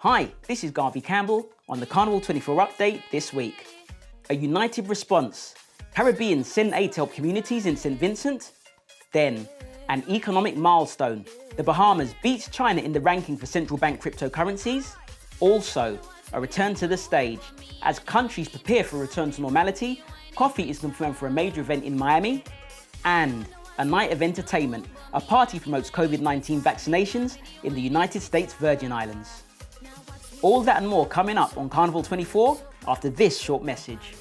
Hi, this is Garvey Campbell on the Carnival 24 update this week. A united response. Caribbeans send aid to help communities in St. Vincent. Then, an economic milestone. The Bahamas beats China in the ranking for central bank cryptocurrencies. Also, a return to the stage. As countries prepare for a return to normality, Koffee is confirmed for a major event in Miami. And a night of entertainment. A party promotes COVID-19 vaccinations in the United States Virgin Islands. All that and more coming up on Carnival 24 after this short message.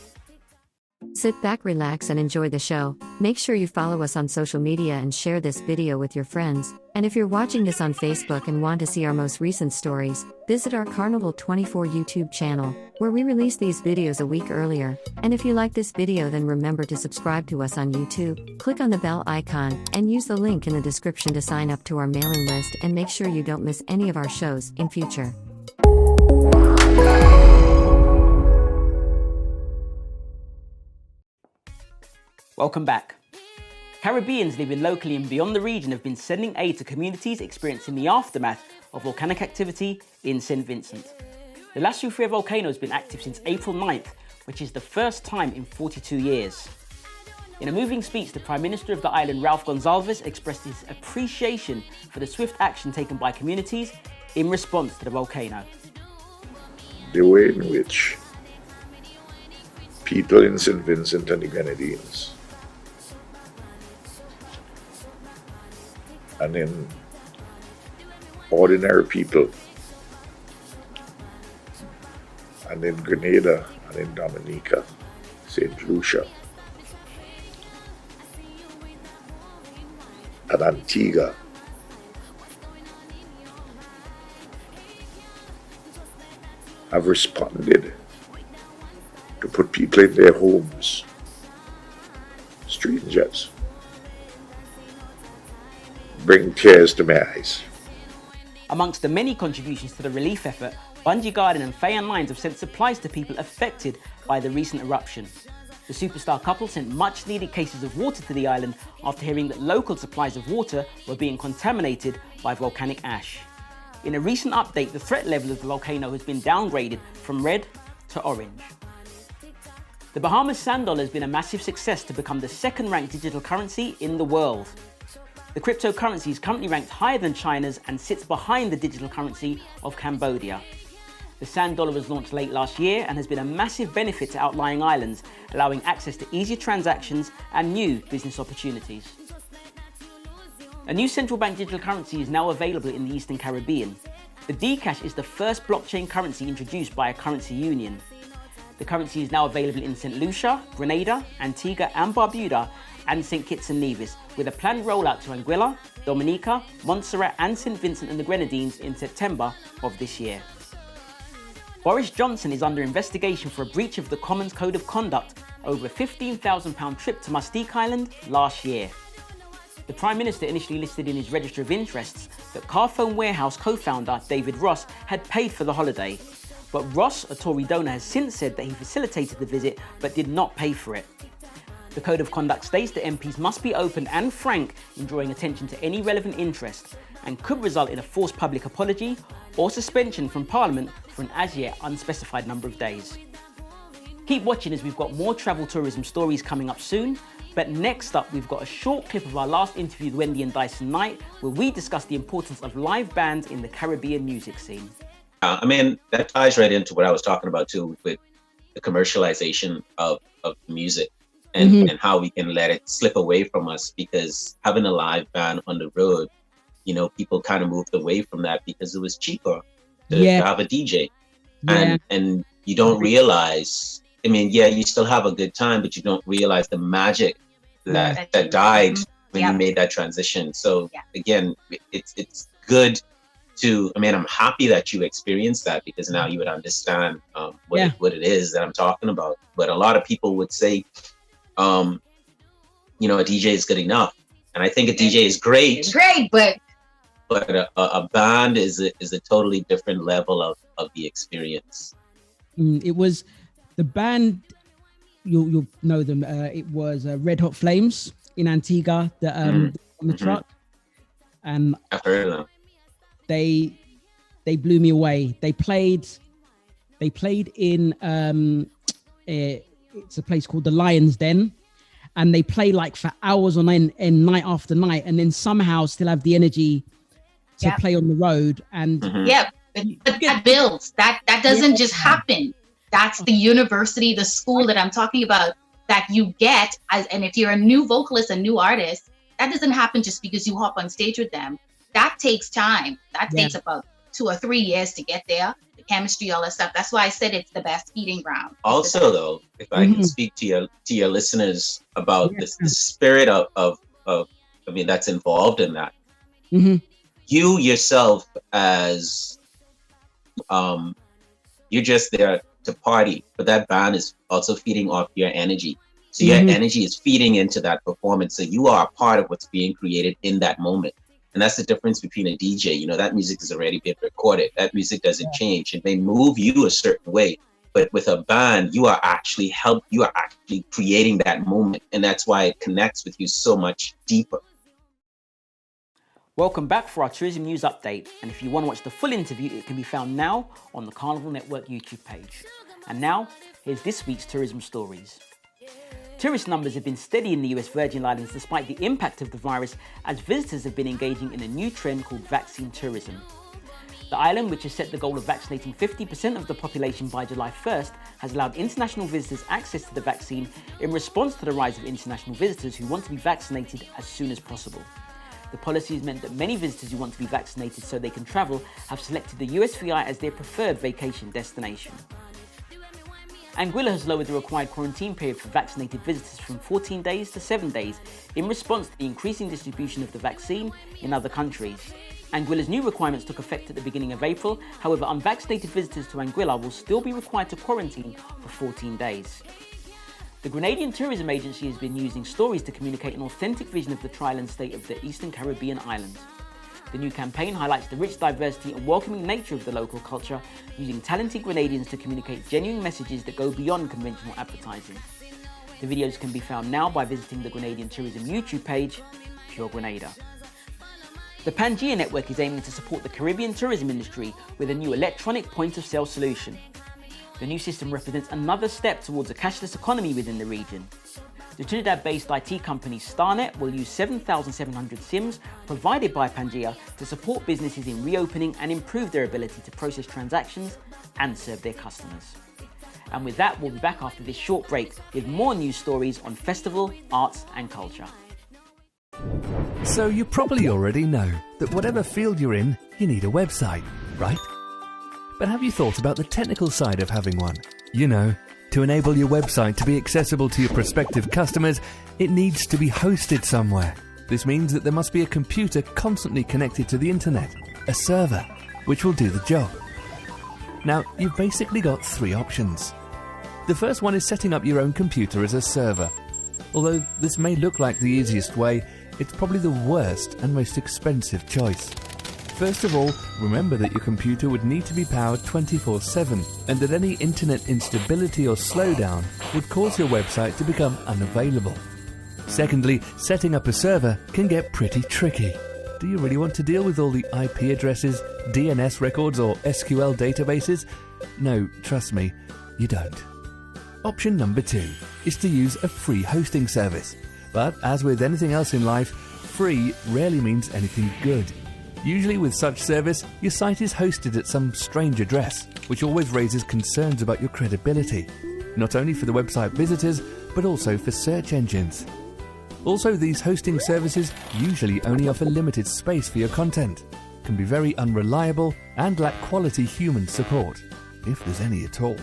Sit back, relax, and enjoy the show. Make sure you follow us on social media and share this video with your friends. And if you're watching this on Facebook and want to see our most recent stories, visit our Carnival 24 YouTube channel, where we release these videos a week earlier. And if you like this video, then remember to subscribe to us on YouTube, click on the bell icon, and use the link in the description to sign up to our mailing list and make sure you don't miss any of our shows in future. Welcome back. Caribbeans living locally and beyond the region have been sending aid to communities experiencing the aftermath of volcanic activity in St. Vincent. The La Soufriere volcano has been active since April 9th, which is the first time in 42 years. In a moving speech, the Prime Minister of the island, Ralph Gonsalves, expressed his appreciation for the swift action taken by communities in response to the volcano. The way in which people in St. Vincent and the Grenadines, and then ordinary people, and in Grenada, and in Dominica, St. Lucia, and Antigua, have responded to put people in their homes. Strangers. Bring tears to my eyes. Amongst the many contributions to the relief effort, Bunji, Garlin and Fete and Lyons have sent supplies to people affected by the recent eruption. The superstar couple sent much needed cases of water to the island after hearing that local supplies of water were being contaminated by volcanic ash. In a recent update, the threat level of the volcano has been downgraded from red to orange. The Bahamas sand dollar has been a massive success to become the second-ranked digital currency in the world. The cryptocurrency is currently ranked higher than China's and sits behind the digital currency of Cambodia. The sand dollar was launched late last year and has been a massive benefit to outlying islands, allowing access to easier transactions and new business opportunities. A new central bank digital currency is now available in the Eastern Caribbean. The Dcash is the first blockchain currency introduced by a currency union. The currency is now available in St. Lucia, Grenada, Antigua and Barbuda, and St. Kitts and Nevis, with a planned rollout to Anguilla, Dominica, Montserrat and St. Vincent and the Grenadines in September of this year. Boris Johnson is under investigation for a breach of the Commons Code of Conduct over a £15,000 trip to Mustique Island last year. The Prime Minister initially listed in his register of interests that Carphone Warehouse co-founder David Ross had paid for the holiday, but Ross, a Tory donor, has since said that he facilitated the visit but did not pay for it. The Code of Conduct states that MPs must be open and frank in drawing attention to any relevant interest and could result in a forced public apology or suspension from Parliament for an as yet unspecified number of days. Keep watching as we've got more travel tourism stories coming up soon, but next up we've got a short clip of our last interview with Wendy and Dyson Knight, where we discuss the importance of live bands in the Caribbean music scene. That ties right into what I was talking about too, with the commercialization of music and how we can let it slip away from us, because having a live band on the road, people kind of moved away from that because it was cheaper to have a DJ. And you don't realize, you still have a good time, but you don't realize the magic that died when you made that transition. So again, it's good to, I'm happy that you experienced that, because now you would understand what it is that I'm talking about. But a lot of people would say, a DJ is good enough. And I think a DJ is great. It's great, but a band is a totally different level of the experience. It was the band, you'll know them. It was Red Hot Flames in Antigua, on the truck. And I've heard of them. they they blew me away. They played in it's a place called the Lyons Den, and they play like for hours on end, night after night, and then somehow still have the energy to play on the road. And but that builds. That doesn't just happen. That's the university, the school that I'm talking about, that you get and if you're a new vocalist, a new artist, that doesn't happen just because you hop on stage with them. That takes time. That takes about 2 or 3 years to get there. The chemistry, all that stuff. That's why I said it's the best feeding ground. Also, though, if I can speak to your listeners about the spirit of that's involved in that. You yourself, as you're just there to party, but that band is also feeding off your energy. So your energy is feeding into that performance. So you are a part of what's being created in that moment. And that's the difference between a DJ. You know, that music has already been recorded. That music doesn't change. It may move you a certain way, but with a band, you are actually creating that moment. And that's why it connects with you so much deeper. Welcome back for our tourism news update. And if you want to watch the full interview, it can be found now on the Carnival Network YouTube page. And now, here's this week's tourism stories. Tourist numbers have been steady in the US Virgin Islands despite the impact of the virus, as visitors have been engaging in a new trend called vaccine tourism. The island, which has set the goal of vaccinating 50% of the population by July 1st, has allowed international visitors access to the vaccine in response to the rise of international visitors who want to be vaccinated as soon as possible. The policy has meant that many visitors who want to be vaccinated so they can travel have selected the USVI as their preferred vacation destination. Anguilla has lowered the required quarantine period for vaccinated visitors from 14 days to 7 days in response to the increasing distribution of the vaccine in other countries. Anguilla's new requirements took effect at the beginning of April. However, unvaccinated visitors to Anguilla will still be required to quarantine for 14 days. The Grenadian Tourism Agency has been using stories to communicate an authentic vision of the tri-island state of the Eastern Caribbean islands. The new campaign highlights the rich diversity and welcoming nature of the local culture, using talented Grenadians to communicate genuine messages that go beyond conventional advertising. The videos can be found now by visiting the Grenadian Tourism YouTube page, Pure Grenada. The Pangea network is aiming to support the Caribbean tourism industry with a new electronic point-of-sale solution. The new system represents another step towards a cashless economy within the region. The Trinidad-based IT company StarNet will use 7,700 SIMs provided by Pangea to support businesses in reopening and improve their ability to process transactions and serve their customers. And with that, we'll be back after this short break with more news stories on festival, arts and culture. So you probably already know that whatever field you're in, you need a website, right? But have you thought about the technical side of having one? You know, to enable your website to be accessible to your prospective customers, it needs to be hosted somewhere. This means that there must be a computer constantly connected to the internet, a server, which will do the job. Now, you've basically got 3 options. The first one is setting up your own computer as a server. Although this may look like the easiest way, it's probably the worst and most expensive choice. First of all, remember that your computer would need to be powered 24/7 and that any internet instability or slowdown would cause your website to become unavailable. Secondly, setting up a server can get pretty tricky. Do you really want to deal with all the IP addresses, DNS records or SQL databases? No, trust me, you don't. Option number 2 is to use a free hosting service. But as with anything else in life, free rarely means anything good. Usually with such service, your site is hosted at some strange address, which always raises concerns about your credibility, not only for the website visitors, but also for search engines. Also, these hosting services usually only offer limited space for your content, can be very unreliable, and lack quality human support, if there's any at all.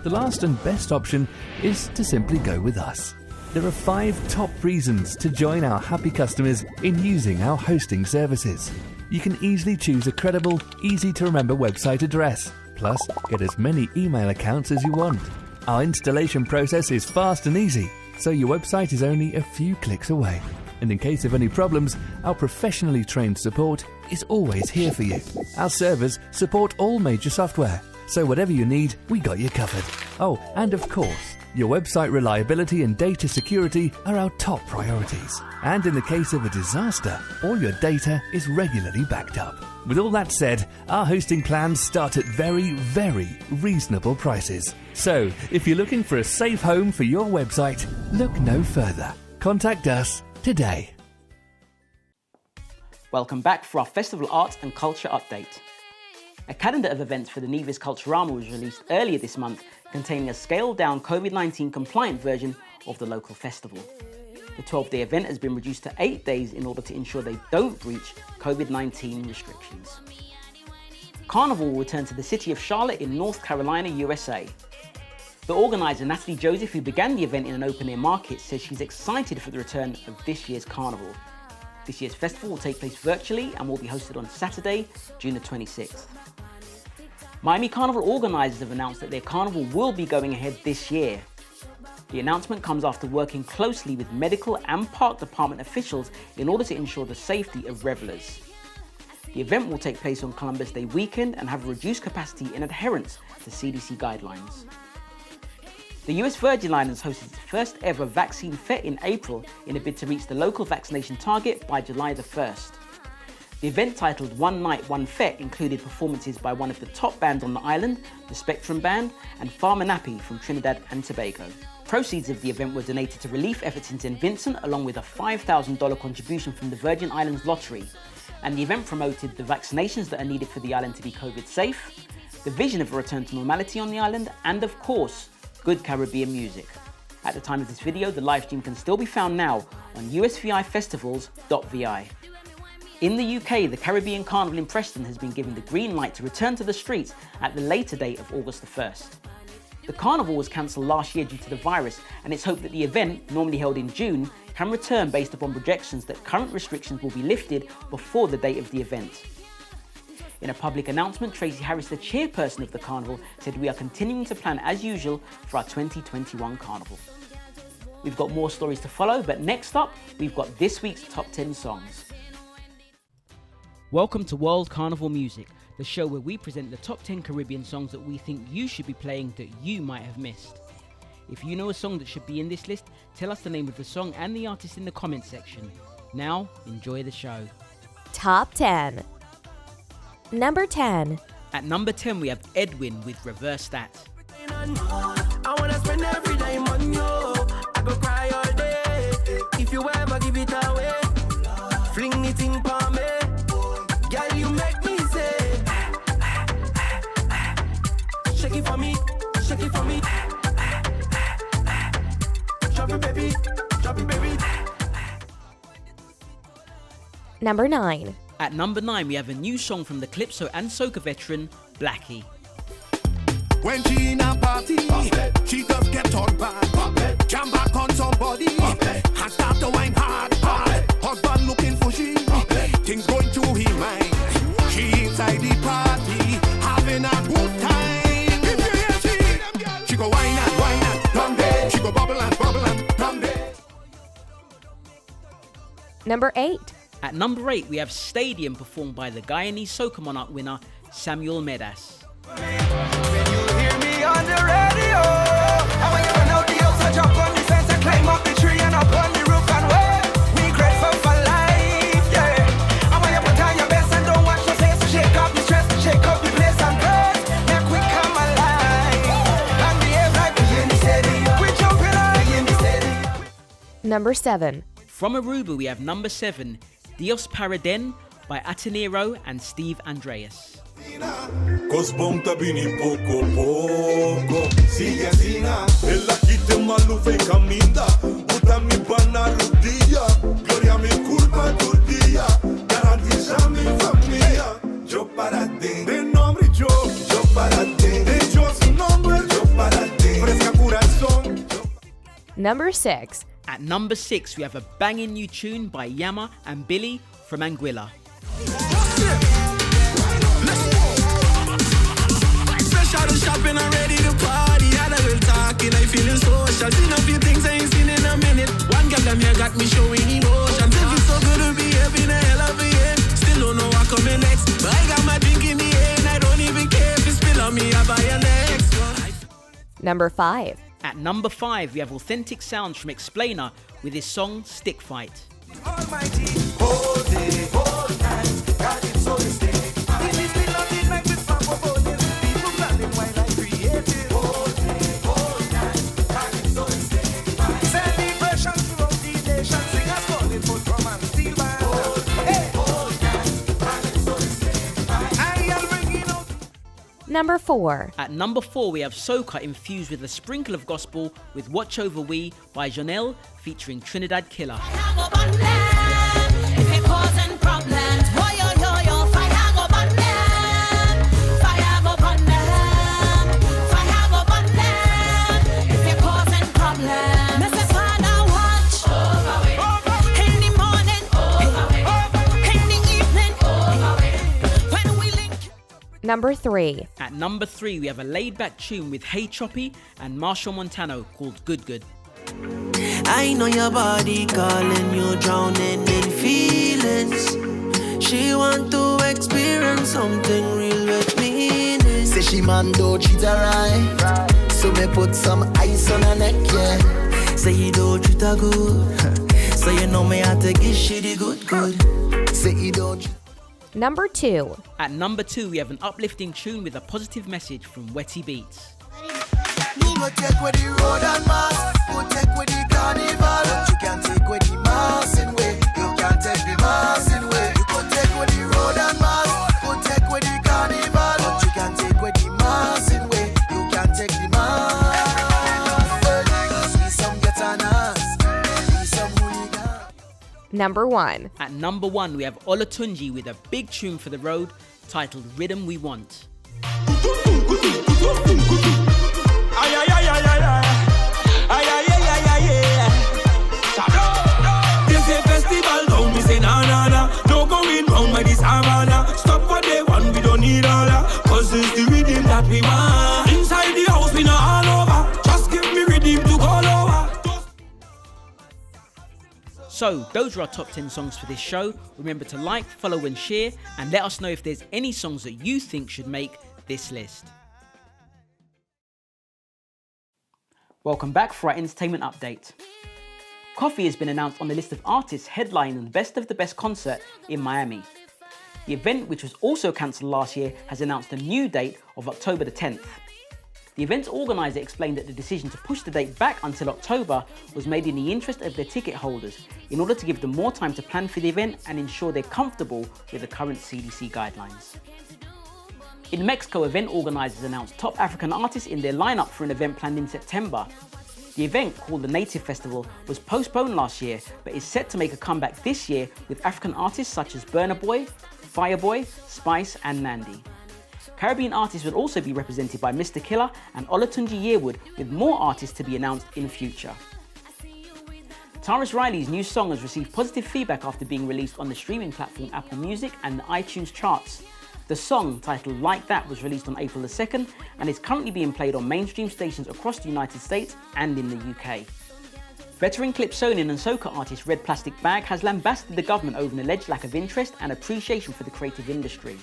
The last and best option is to simply go with us. There are 5 top reasons to join our happy customers in using our hosting services. You can easily choose a credible, easy-to-remember website address, plus get as many email accounts as you want. Our installation process is fast and easy, so your website is only a few clicks away. And in case of any problems, our professionally trained support is always here for you. Our servers support all major software, so whatever you need, we got you covered. Oh, and of course, your website reliability and data security are our top priorities. And in the case of a disaster, all your data is regularly backed up. With all that said, our hosting plans start at very, very reasonable prices. So, if you're looking for a safe home for your website, look no further. Contact us today. Welcome back for our Festival Arts and Culture update. A calendar of events for the Nevis Culturama was released earlier this month, containing a scaled-down COVID-19 compliant version of the local festival. The 12-day event has been reduced to 8 days in order to ensure they don't breach COVID-19 restrictions. Carnival will return to the city of Charlotte in North Carolina, USA. The organiser, Natalie Joseph, who began the event in an open-air market, says she's excited for the return of this year's Carnival. This year's festival will take place virtually and will be hosted on Saturday, June the 26th. Miami Carnival organisers have announced that their carnival will be going ahead this year. The announcement comes after working closely with medical and park department officials in order to ensure the safety of revellers. The event will take place on Columbus Day weekend and have a reduced capacity in adherence to CDC guidelines. The US Virgin Islands hosted its first ever vaccine Fete in April in a bid to reach the local vaccination target by July the 1st. The event, titled One Night, One Fete, included performances by one of the top bands on the island, the Spectrum Band, and Farmer Nappy from Trinidad and Tobago. Proceeds of the event were donated to relief efforts in St. Vincent, along with a $5,000 contribution from the Virgin Islands Lottery. And the event promoted the vaccinations that are needed for the island to be COVID safe, the vision of a return to normality on the island, and of course, good Caribbean music. At the time of this video, the live stream can still be found now on usvifestivals.vi. In the UK, the Caribbean Carnival in Preston has been given the green light to return to the streets at the later date of August the 1st. The carnival was cancelled last year due to the virus, and it's hoped that the event, normally held in June, can return based upon projections that current restrictions will be lifted before the date of the event. In a public announcement, Tracy Harris, the chairperson of the carnival, said, "We are continuing to plan as usual for our 2021 carnival." We've got more stories to follow, but next up, we've got this week's top 10 songs. Welcome to World Carnival Music, the show where we present the top 10 Caribbean songs that we think you should be playing that you might have missed. If you know a song that should be in this list, tell us the name of the song and the artist in the comments section. Now, enjoy the show. Top 10. Number 10. At number 10, we have Edwin with Reverse That. I wanna spend every day on you. I go cry all day. If you ever give it away, fling it in for me. Girl, you make me say, shake it for me, shake it for me. Drop it, baby, drop it, baby. Number 9. At number 9, we have a new song from the Calypso and Soca veteran, Blackie. When she in a party, she just get on bad. Jump back on somebody, and start to wine hard. Husband looking for she, things going through his mind. She inside the party, having a good time. If you hear she go wine and drum day. She go bubble and drum day. Number 8. At number 8, we have Stadium, performed by the Guyanese Soca Monarch winner, Samuel Medas. When you hear me on the radio, I want you to know the house, I jump on the fence and climb up the tree and up on the roof and wave. We grateful for life, yeah. I want you to put on your best and don't watch your face, so shake up the stress, shake up the place and praise. Make we come alive and behave like we in the stadium. We jumping like in the stadium. Number 7. From Aruba, we have number 7, Dios Paraden by Atenero and Steve Andreas. Cos bonta bini poco poco sigue asina ella quite malufe caminda uta mi bana rudia gloria mi culpa tu dia garantiza mi familia yo para ti de nombre yo para ti de yo su nombre yo para ti fresca corazón. Number 6. At number 6, we have a banging new tune by Yama and Billy from Anguilla. Shopping and ready to party. Had a little talking, I feeling social. Seen a few things I ain't seen in a minute. One girl them here got me showing emotions. It feels so good to be having a hell of a year. Still don't know what coming next, but I got my drink in the air and I don't even care if it's spill on me. I buy a next one. Number 5. At number 5, we have authentic sounds from Explainer with his song Stick Fight. Almighty. Hold it, hold tight, God it's so distinct. This is the nothing like this from above. People planning while I create it. Hold it, hold tight, God it's so distinct. Celebration throughout the nation, singers calling for drum and steel band. Hey, hold tight, God it's so distinct. I am bringing out. Number 4. At number 4, we have soca infused with a sprinkle of gospel with Watch Over We by Janelle featuring Trinidad Killer. Number 3. At number 3, we have a laid-back tune with Hey Choppy and Marshall Montano called Good Good. I know your body calling you, drowning in feelings. She want to experience something real with meaning. Say she man don't treat her right, so me put some ice on her neck, yeah. Say you don't treat her good, so you know me have to give she the good. Say you don't. Number 2. At number 2, we have an uplifting tune with a positive message from Wetty Beats. Me go take with the road and mass, go take with the carnival. But you can take with the mass in way, you can take the mass in way. You go take with the road and mass, go take with the carnival. But you can take with the mass in way, you can take the mass. See some get on us, see some hooligan. Number 1. At number 1, we have Olatunji with a big tune for the road titled Rhythm We Want. There's a festival down, we say na. No going wrong with this Havana. Stop what they want, we don't need all that. Cause it's the rhythm that we want. Inside the house, we not all over. Just give me rhythm to go over. So, those are our top 10 songs for this show. Remember to like, follow and share, and let us know if there's any songs that you think should make this list. Welcome back for our entertainment update. Koffee has been announced on the list of artists headlining the Best of the Best concert in Miami. The event, which was also cancelled last year, has announced a new date of October the 10th. The event's organiser explained that the decision to push the date back until October was made in the interest of their ticket holders in order to give them more time to plan for the event and ensure they're comfortable with the current CDC guidelines. In Mexico, event organisers announced top African artists in their lineup for an event planned in September. The event, called the Native Festival, was postponed last year but is set to make a comeback this year with African artists such as Burna Boy, Fireboy, Spice and Nandy. Caribbean artists will also be represented by Mr. Killer and Olatunji Yearwood, with more artists to be announced in future. Tyrus Riley's new song has received positive feedback after being released on the streaming platform Apple Music and the iTunes charts. The song, titled Like That, was released on April the 2nd and is currently being played on mainstream stations across the United States and in the UK. Veteran Calypsonian and soca artist Red Plastic Bag has lambasted the government over an alleged lack of interest and appreciation for the creative industry.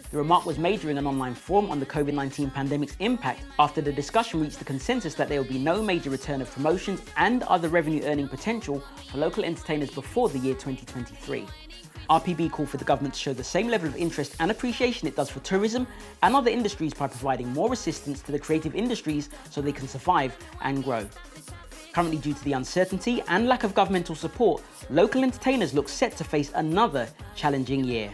The remark was made during an online forum on the COVID-19 pandemic's impact after the discussion reached the consensus that there will be no major return of promotions and other revenue earning potential for local entertainers before the year 2023. RPB called for the government to show the same level of interest and appreciation it does for tourism and other industries by providing more assistance to the creative industries so they can survive and grow. Currently, due to the uncertainty and lack of governmental support, local entertainers look set to face another challenging year.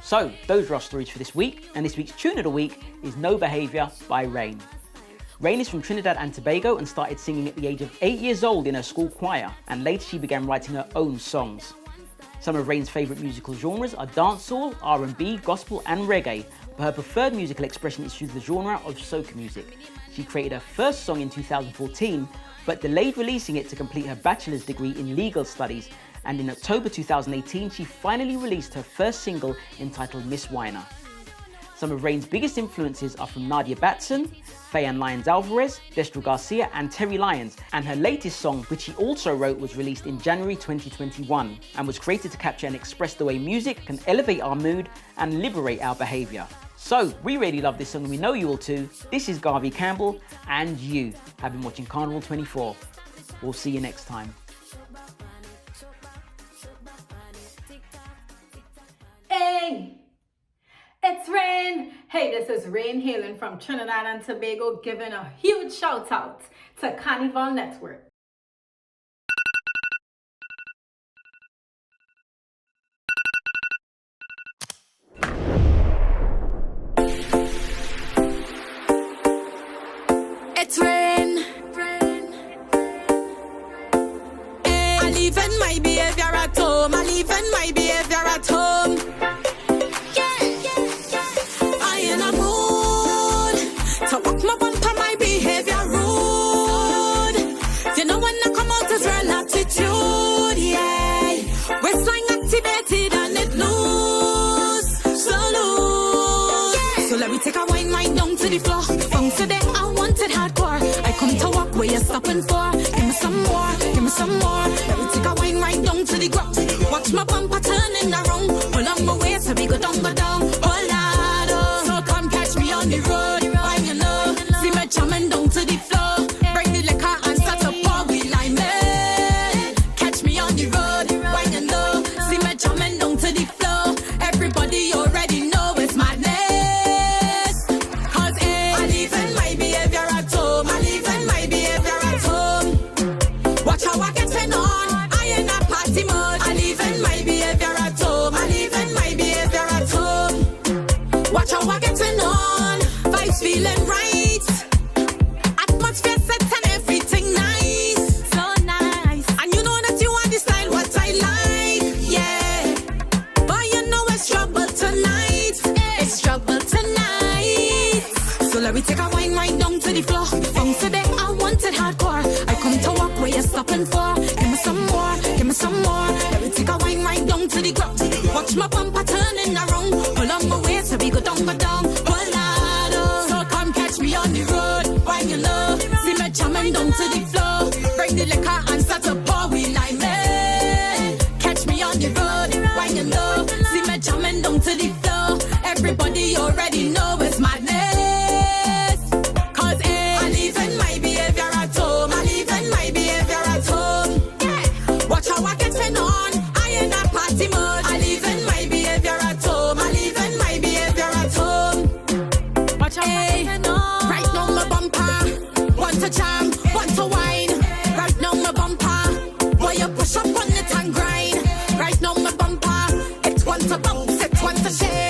So, those are our stories for this week, and this week's tune of the week is No Behaviour by Rane. Rane is from Trinidad and Tobago and started singing at the age of 8 years old in her school choir, and later she began writing her own songs. Some of Rane's favourite musical genres are dancehall, R&B, gospel and reggae, but her preferred musical expression is through the genre of soca music. She created her first song in 2014, but delayed releasing it to complete her bachelor's degree in legal studies, and in October 2018 she finally released her first single entitled Miss Winer. Some of Rane's biggest influences are from Nadia Batson, Faye Lyons Alvarez, Destro Garcia and Terry Lyons, and her latest song, which she also wrote, was released in January 2021 and was created to capture and express the way music can elevate our mood and liberate our behaviour. So, we really love this song and we know you will too. This is Garvey Campbell and you have been watching Carnevale 24. We'll see you next time. Hey, it's Rane. Hey, this is Rane hailing from Trinidad and Tobago, giving a huge shout out to Carnevale Network. It's rain. I leave in my behavior at home. I leave in my behavior at home. I in a mood to walk my bumper, my behavior rude. You know when I come out is real attitude, yeah. Waistline activated and it loose, so loose. So let me take a wine right down to the floor. From today I want it hardcore. I come to walk where you're stopping for. Give me some more, give me some more. Let me take a wine right down to the ground. Watch my bumper turning around. Pull on my waist so we go down, go down. Oh lad, oh. So come catch me on the road. Why you know? See me jamming down to the floor. Bring the liquor and start to pour with lime. Catch me on the road. Why you know? See me jamming down to the floor. Everybody already know it's madness. Cause I leave in my behavior at home. I leave in my behavior at home. Watch how I get on. I in a party mode. I leave in my behavior at home. I leave in my behavior at home. Watch how I get on. Vibes feeling right. Atmosphere set and everything nice. So nice. And you know that you want the style what I like. Yeah. But you know it's trouble tonight. It's trouble tonight. So let me take a wine right down to the floor. From today I want it hardcore. I come to walk where you're stopping for. Give me some more, give me some more. Let me take a wine right down to the ground. Watch my bumper turning around. Pull on my waist so we go down, go down. Oh lad, oh. So come catch me on the road. Why you know? See me jamming down to the floor. Bring the liquor and start to pour with lime. Catch me on the road. Why you know? See me jamming down to the floor. Everybody already know it's madness. Cause I leave in my behavior at home. I leave in my behavior at home. Yeah. Watch how I get on. I in a party mode. I leave in my behavior at home. I leave in my behavior at home. Watch how I get on. Right now my bumper. Want to jam, want to wine. Right now my bumper. Boy you push up on it and grind. Right now my bumper. It want to bounce, it want to shake.